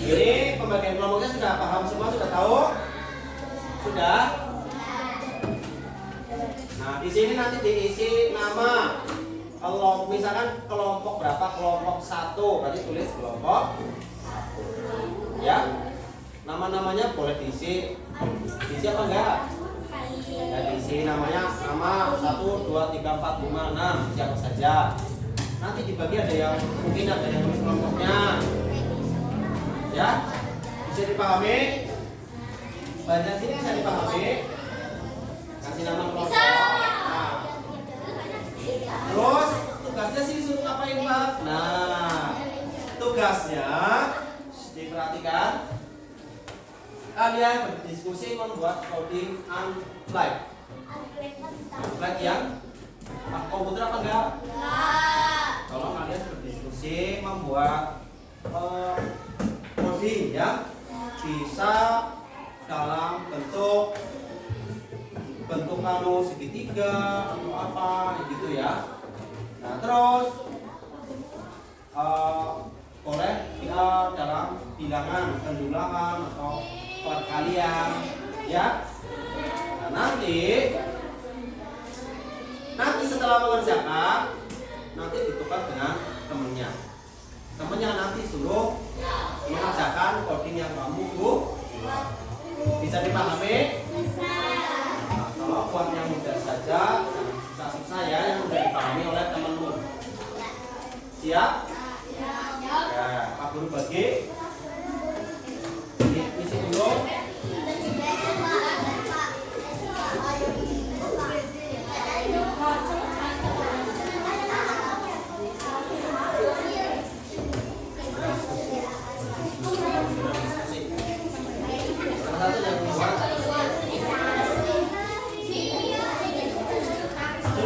Ini pembagian kelompoknya sudah paham semua, sudah tahu? Sudah? Nah, di sini nanti diisi nama. Kalau misalkan kelompok berapa? Kelompok 1, berarti tulis kelompok 1. Ya. Nama-namanya boleh diisi. Diisi apa enggak? Ya, diisi namanya nama 1, 2, 3, 4, 5, 6, siapa saja. Nanti dibagi ada yang mungkin ada yang tulis kelompoknya. Ya. Bisa dipahami? Bagian sini bisa dipahami? Kasih nama kelompok. Nah. Terus tugasnya sih disuruh ngapain, Pak? Nah, tugasnya diperhatikan. Kalian berdiskusi membuat coding unflag. Unflag yang komputer apa enggak? Kalau kalian berdiskusi membuat coding ya, bisa dalam bentuk segitiga atau apa gitu ya. Nah terus boleh kita dalam bilangan, pendulangan atau perkalian ya. Nah, nanti setelah mengerjakan nanti ditukar dengan temennya nanti suruh mengerjakan coding yang kamu buat. Bisa dipahami? Nah, kalau buat yang mudah saja susah-susah ya, yang mudah dipahami oleh temanmu. Siap? Ya, Pak Guru bagi. Isi dulu.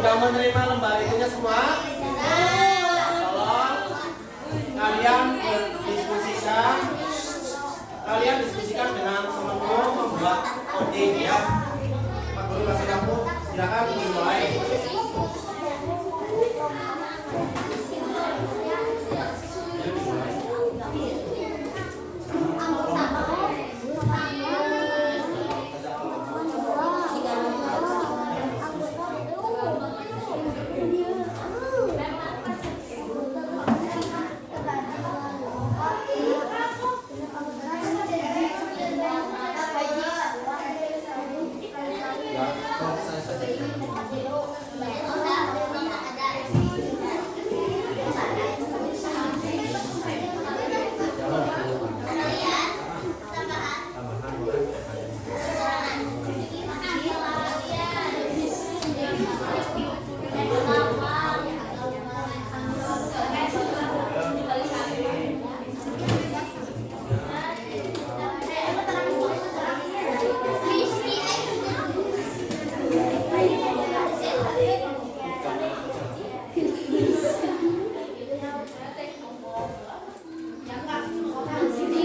Sudah menerima lembar itunya semua? Tolong kalian diskusikan dengan temanmu membuat coding ya. Pak Guru kasih kamu, silakan dimulai.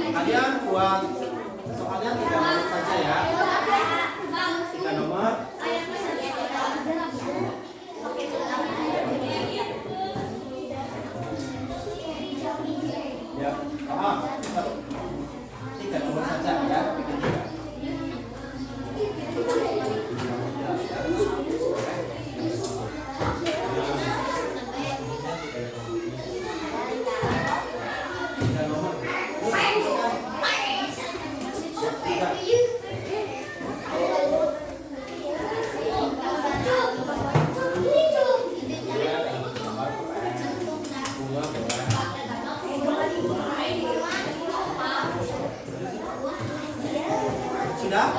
Kalian buat soalnya 3 nomor saja ya. 3 nomor. Ya, paham? 3 nomor saja ya. Sudah?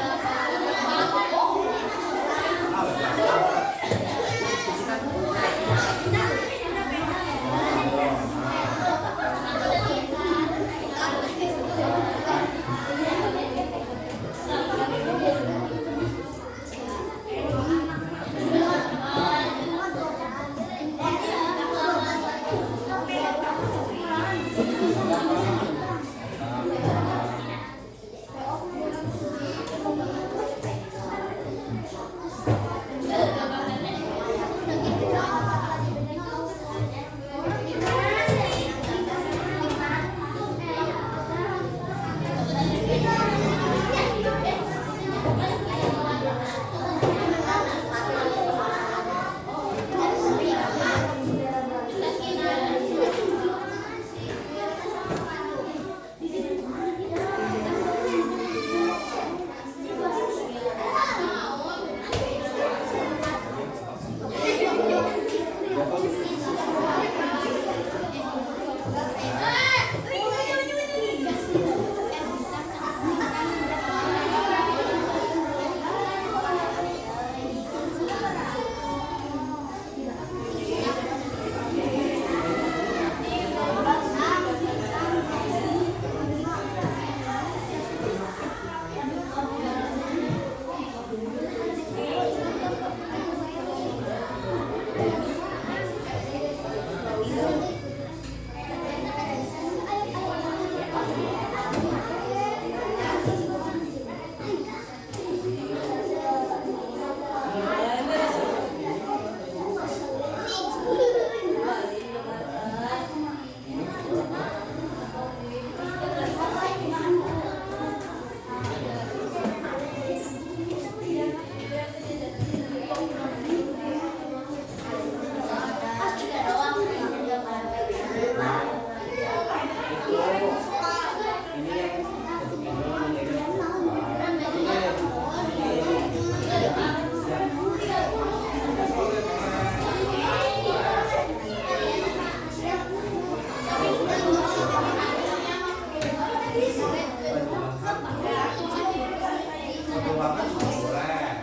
ruangan juga boleh.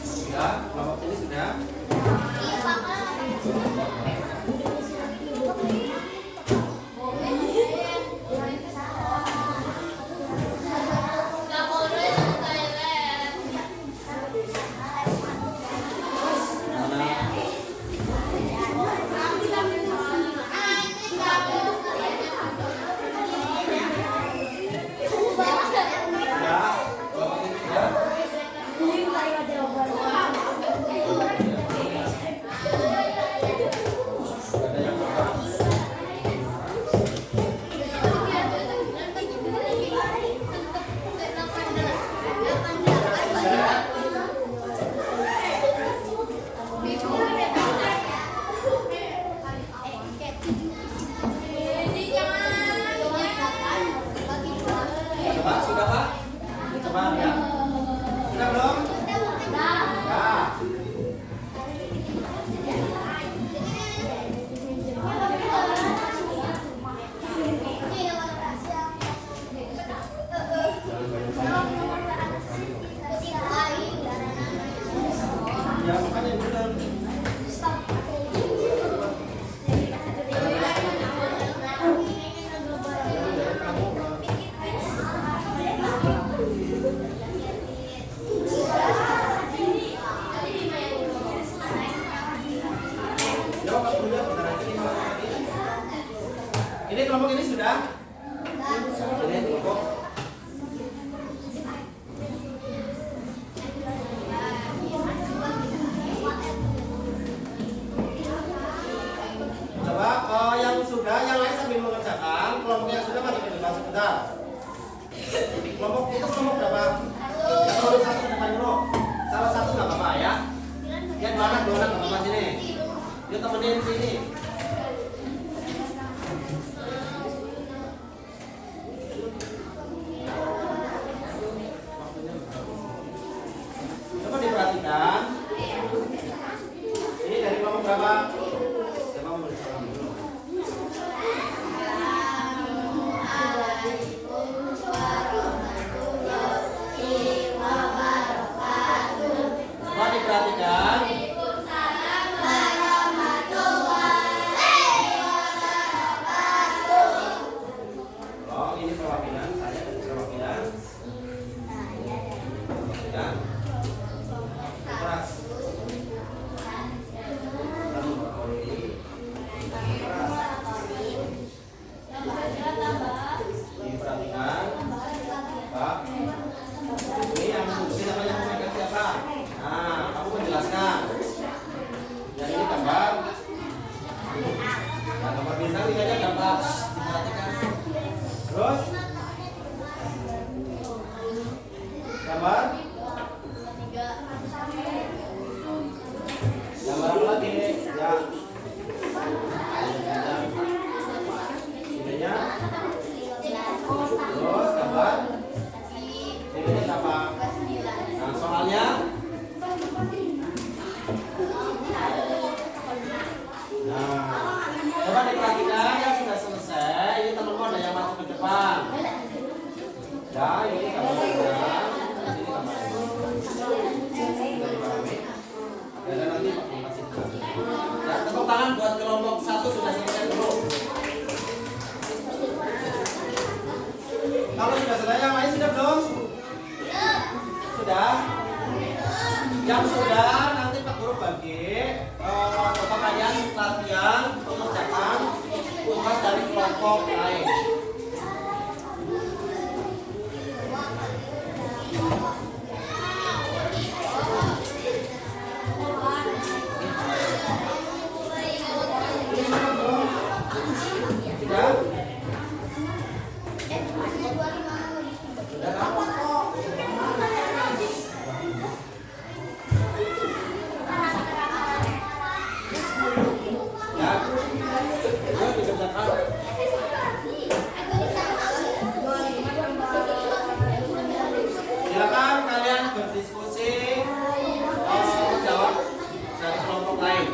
Sudah, kelompok ini sudah. Coba, sudah Pak? Coba ya. Sudah belum? Ya. Ya, makanya benar. Ini kelompok ini sudah? Ini kelompok. Coba yang sudah, yang lain sambil mengerjakan. Kelompok yang sudah mari ke depan sebentar. Kelompok itu kelompok berapa? Ya, kelompok satu ke depan dulu. Salah satu nggak apa-apa ya. Ya dua anak nggak apa-apa sini. Dia temenin sini. Coba diperhatikan. Ini dari kelompok berapa? Coba memeriksa dulu. Coba diperhatikan. Oh, ini perwakilan. Saya dari perwakilan. Ya. Keras. Diperhatikan. Pak. Ini yang memegang siapa? Nah, kamu menjelaskan. Yang ini gambar. Nah, gambar bintang ini aja gambar. Diperhatikan. Terus gambar. Gambar apa lagi? Ya. Idenya. Terus gambar. Ini apa? Nah, soalnya. Nah, coba diperhatikan yang sudah selesai. Ini teman-teman ada yang masuk ke depan. Ya, ini gambarnya. Ini gambarnya. Dan nanti Pak kasih. Ya, tepuk tangan buat kelompok satu sudah selesai dulu. Kalau sudah selesai, yang lain sudah belum? Sudah? Yang sudah nanti Pak Guru bagi kalian latihan mengerjakan tugas dari kelompok lain. silakan kalian berdiskusi, menjawab dari kelompok lain.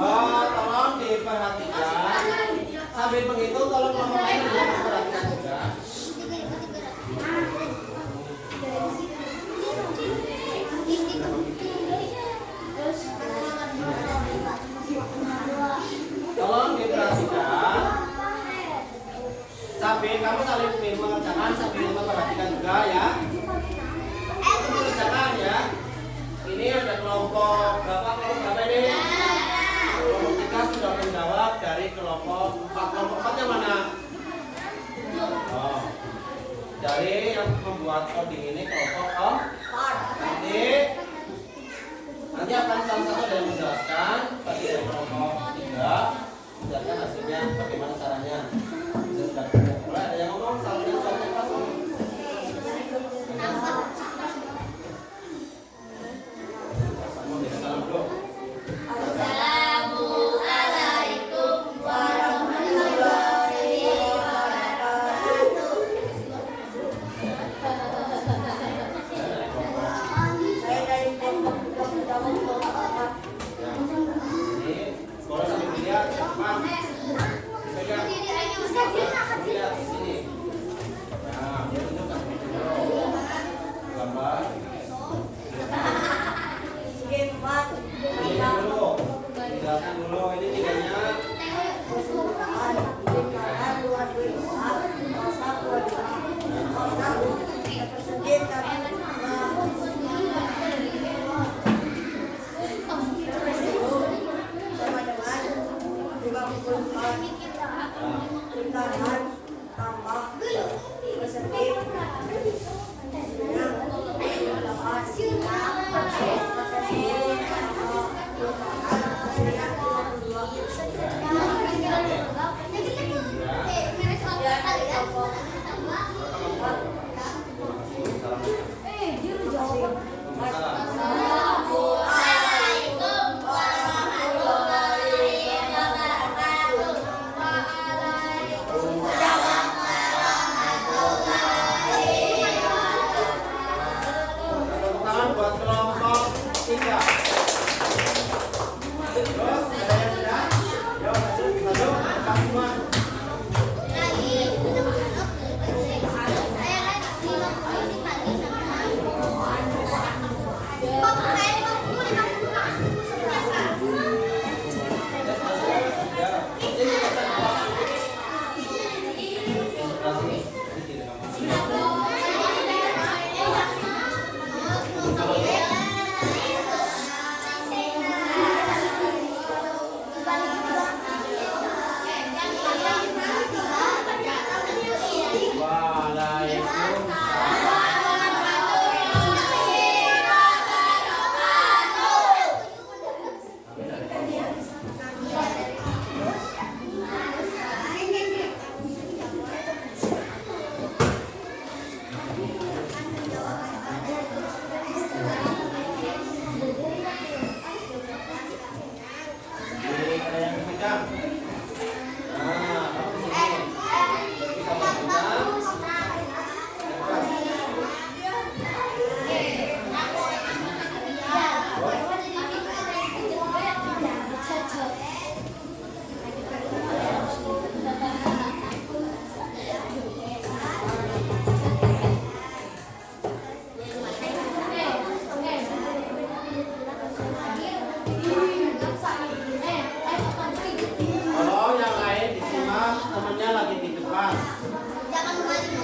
Tolong diperhatikan. Sambil menghitung, tolong ngomong lain juga diperhatikan juga. Tolong diperhatikan. Sambil kamu saling mengerjakan, sambil memperhatikan juga ya. Mengerjakan ya. Ini ada kelompok berapa ini? Kelompok 3 sudah menjawab dari kelompok 4. Kelompok 4 yang mana? Oh. Dari yang membuat coding ini kelompok 4. Nanti akan salah satu ada yang menjelaskan bagi dari kelompok 3 menjelaskan hasilnya bagaimana caranya. Bisa sudah mulai ada yang ngomong salah satu kelas. Assalamualaikum warahmatullahi wabarakatuh. Saya dari kelompok 3 Ini sekolah sambil dilihat, cepat. Pegang. Lihat. Ini ada yang dipegang. Nah, kamu di sini. Kita berpegang. Kalau yang lain disimak, temennya lagi di depan. Jangan balik ke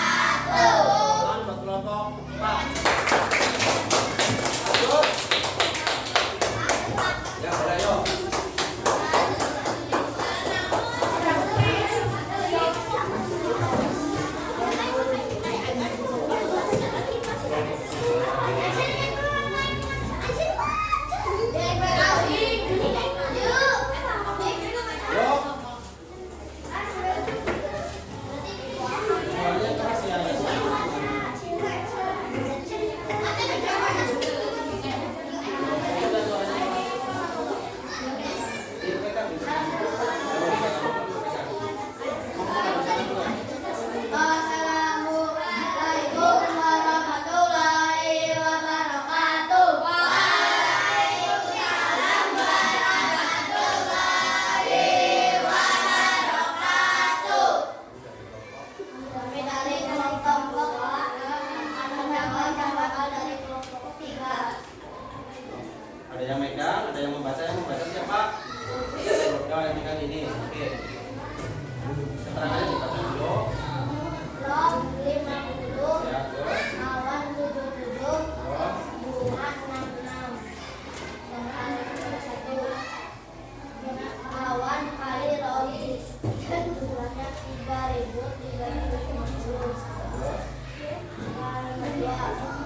Tangan buat kelompok 4. Lanjut. Ya, boleh yuk. Yuk. Suaranya keras ya. Udah suaranya keras. Dipegang. Assalamualaikum warahmatullahi wabarakatuh. Waalaikumsalam warahmatullahi wabarakatuh. Kami dari kelompok dari kelompok 3. Ada yang megang, ada yang membaca siapa? Ya, yang megang ini. Oke. Keterangannya dibaca dulu. Log 50, Ya, terus. awan 77, Terus. bunga 66. Dengan 1. Awan kali logis. Jumlahnya 3.350. Kali 2.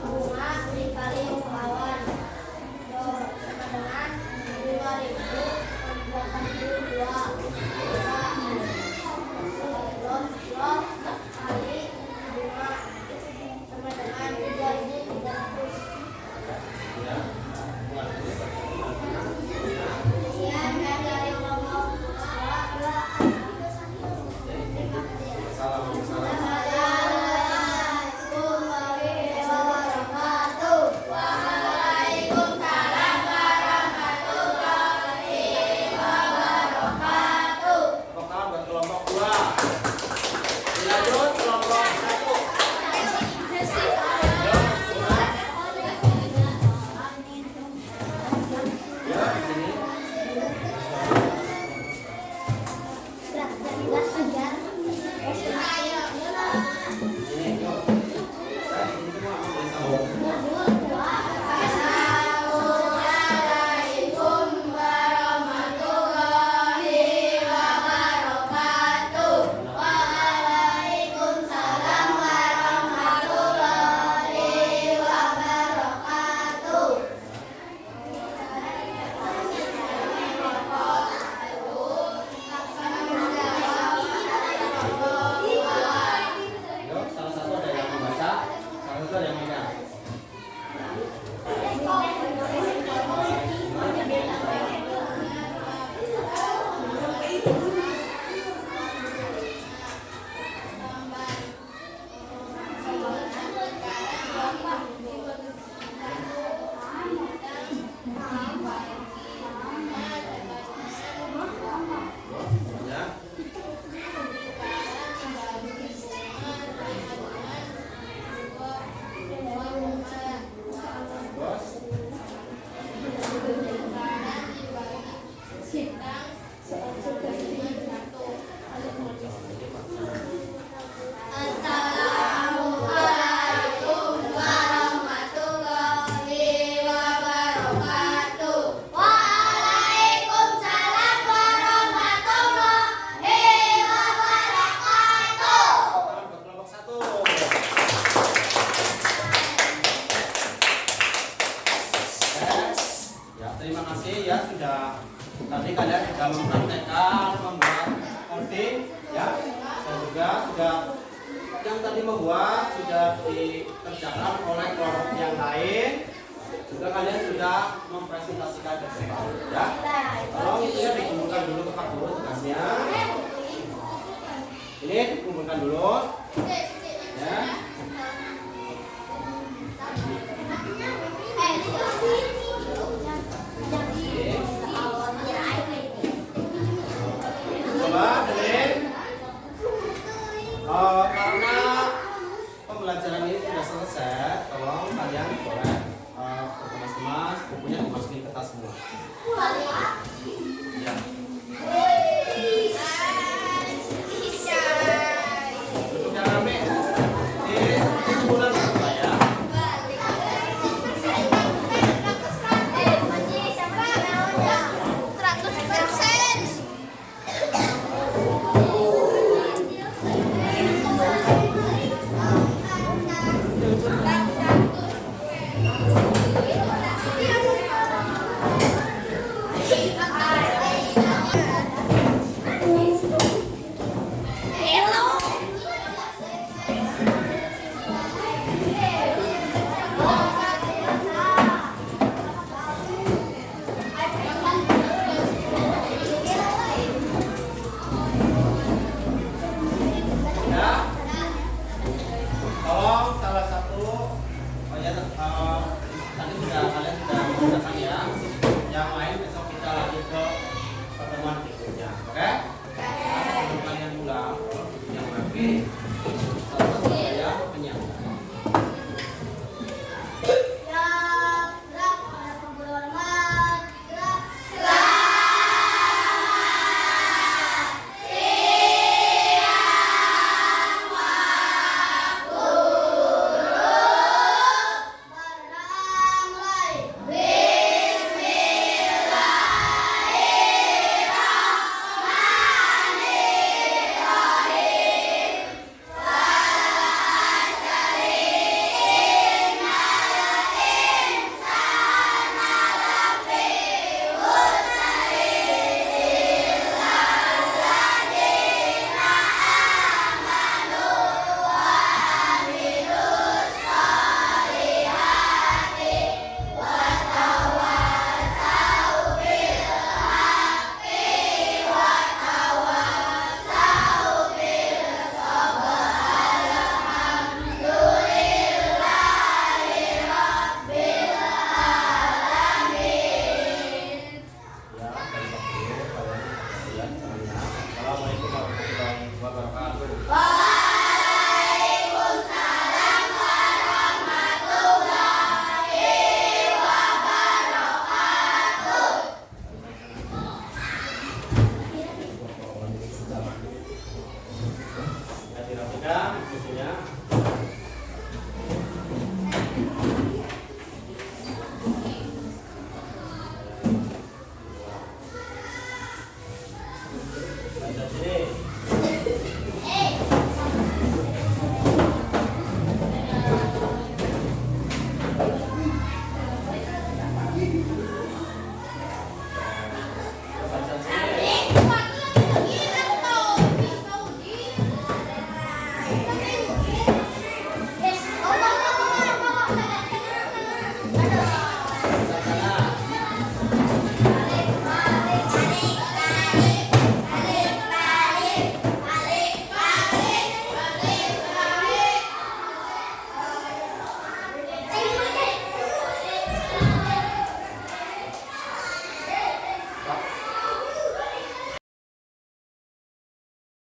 Bunga dikali awan. Sama dengan 5.082. Log kali bunga sama dengan 3.300. Ya. Buat ini. Sekian dari kelompok 2. Assalamualaikum. Assalamualaikum warahmatullahi wabarakatuh. Waalaikumsalam warahmatullahi wabarakatuh. Tepuk tangan buat kelompok 2. Dilanjut kelompok 1. Ya, di sini. Ini, yuk. Saya di sini semua ambil sama. Assalamualaikum warahmatullahi wabarakatuh. Nah, sudah yang tadi membuat sudah dikerjakan oleh kelompok yang lain. Juga kalian sudah mempresentasikan ke depan, ya. Tolong itu ya dikumpulkan dulu ke Pak Guru tugasnya. Ini dikumpulkan dulu, ya. Coba dengerin. Karena pembelajaran ini sudah selesai, tolong kalian boleh berkemas-kemas, bukunya dimasukin ke tas semua. Ya. Duduk yang rame. Ini sebulan berapa ya? Tolong salah satu tadi kalian sudah mengerjakan ya. Yang lain besok kita lanjut ke pertemuan berikutnya. Oke? Sebelum kalian pulang, yang rapi.